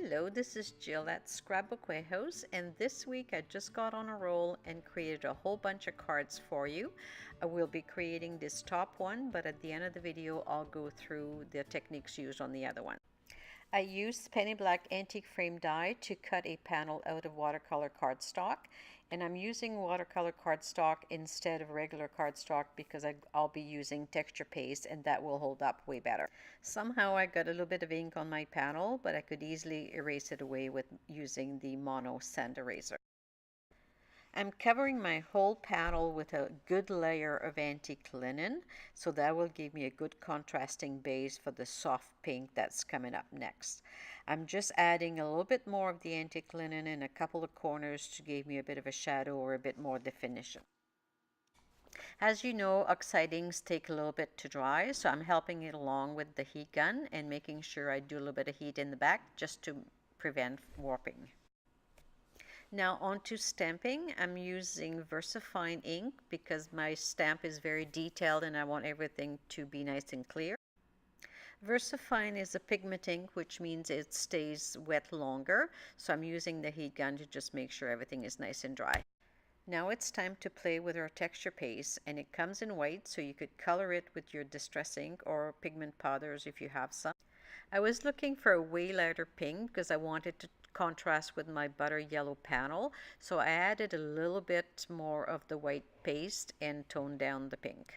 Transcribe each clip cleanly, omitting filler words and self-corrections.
Hello, this is Jill at Scrapbook Warehouse, and this week I just got on a roll and created a whole bunch of cards for you. I will be creating this top one, but at the end of the video I'll go through the techniques used on the other one. I used penny black antique frame die to cut a panel out of watercolor cardstock, and I'm using watercolor cardstock instead of regular cardstock because I'll be using texture paste and that will hold up way better. Somehow I got a little bit of ink on my panel, but I could easily erase it away with using the mono sand eraser. I'm covering my whole panel with a good layer of antique linen, so that will give me a good contrasting base for the soft pink that's coming up next. I'm just adding a little bit more of the antique linen in a couple of corners to give me a bit of a shadow or a bit more definition. As you know, oxide inks take a little bit to dry, so I'm helping it along with the heat gun and making sure I do a little bit of heat in the back just to prevent warping. Now on to stamping. I'm using VersaFine ink because my stamp is very detailed and I want everything to be nice and clear. VersaFine is a pigment ink, which means it stays wet longer, so I'm using the heat gun to just make sure everything is nice and dry. Now it's time to play with our texture paste, and it comes in white, so you could color it with your distress ink or pigment powders if you have some. I was looking for a way lighter pink because I wanted to contrast with my butter yellow panel, so I added a little bit more of the white paste and toned down the pink.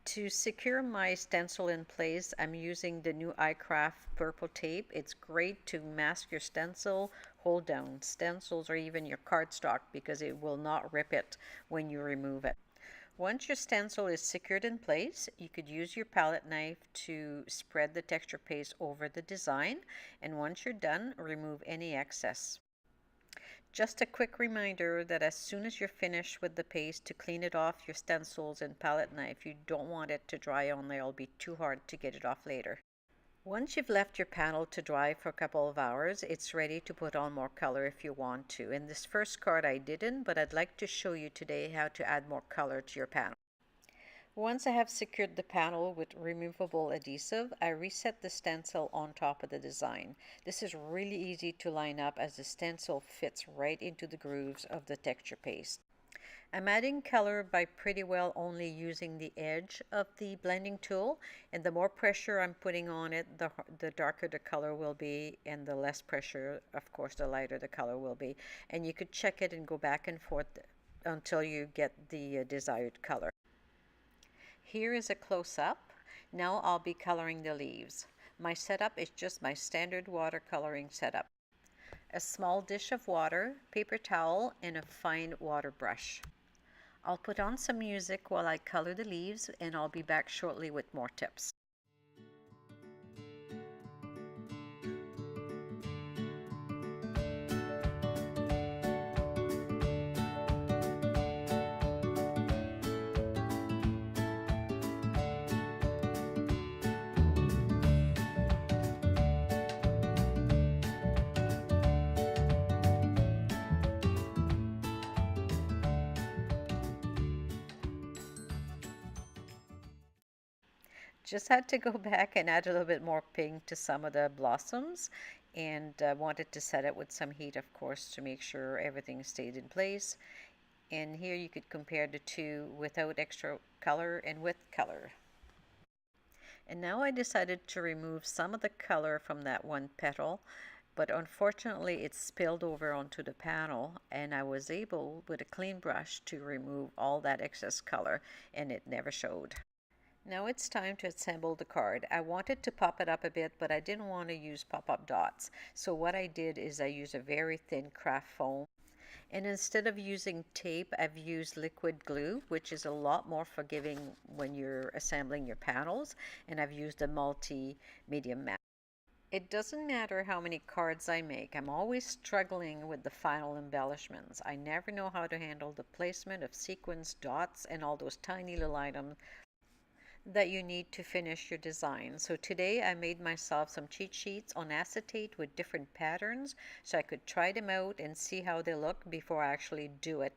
To secure my stencil in place, I'm using the new iCraft purple tape. It's great to mask your stencil, hold down stencils, or even your cardstock because it will not rip it when you remove it. Once your stencil is secured in place, you could use your palette knife to spread the texture paste over the design, and once you're done, remove any excess. Just a quick reminder that as soon as you're finished with the paste, to clean it off your stencils and palette knife. You don't want it to dry on there. It'll be too hard to get it off later. Once you've left your panel to dry for a couple of hours, it's ready to put on more color if you want to. In this first card I didn't, but I'd like to show you today how to add more color to your panel. Once I have secured the panel with removable adhesive, I reset the stencil on top of the design. This is really easy to line up as the stencil fits right into the grooves of the texture paste. I'm adding color by pretty well only using the edge of the blending tool, and the more pressure I'm putting on it, the darker the color will be, and the less pressure, of course, the lighter the color will be. And you could check it and go back and forth until you get the desired color. Here is a close-up. Now I'll be coloring the leaves. My setup is just my standard watercoloring setup. A small dish of water, paper towel, and a fine water brush. I'll put on some music while I color the leaves, and I'll be back shortly with more tips. Just had to go back and add a little bit more pink to some of the blossoms, and wanted to set it with some heat, of course, to make sure everything stayed in place. And here you could compare the two without extra color and with color. And now I decided to remove some of the color from that one petal, but unfortunately it spilled over onto the panel, and I was able with a clean brush to remove all that excess color, and it never showed. Now it's time to assemble the card. I wanted to pop it up a bit, but I didn't want to use pop-up dots. So what I did is I used a very thin craft foam. And instead of using tape, I've used liquid glue, which is a lot more forgiving when you're assembling your panels. And I've used a multi-medium mat. It doesn't matter how many cards I make. I'm always struggling with the final embellishments. I never know how to handle the placement of sequins, dots, and all those tiny little items that you need to finish your design. So today I made myself some cheat sheets on acetate with different patterns so I could try them out and see how they look before I actually do it.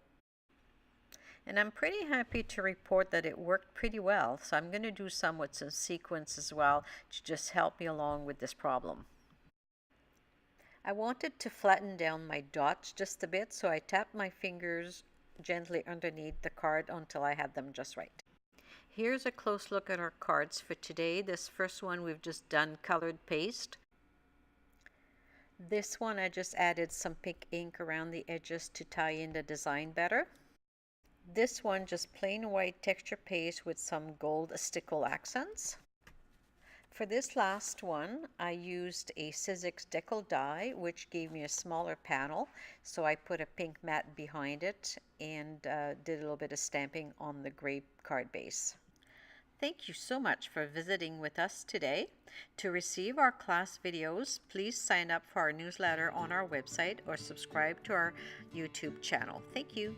And I'm pretty happy to report that it worked pretty well. So I'm going to do some with some sequins as well to just help me along with this problem. I wanted to flatten down my dots just a bit, so I tapped my fingers gently underneath the card until I had them just right. Here's a close look at our cards for today. This first one we've just done colored paste. This one I just added some pink ink around the edges to tie in the design better. This one just plain white texture paste with some gold stickle accents. For this last one, I used a Sizzix decal die, which gave me a smaller panel, so I put a pink mat behind it and did a little bit of stamping on the gray card base. Thank you so much for visiting with us today. To receive our class videos, please sign up for our newsletter on our website or subscribe to our YouTube channel. Thank you.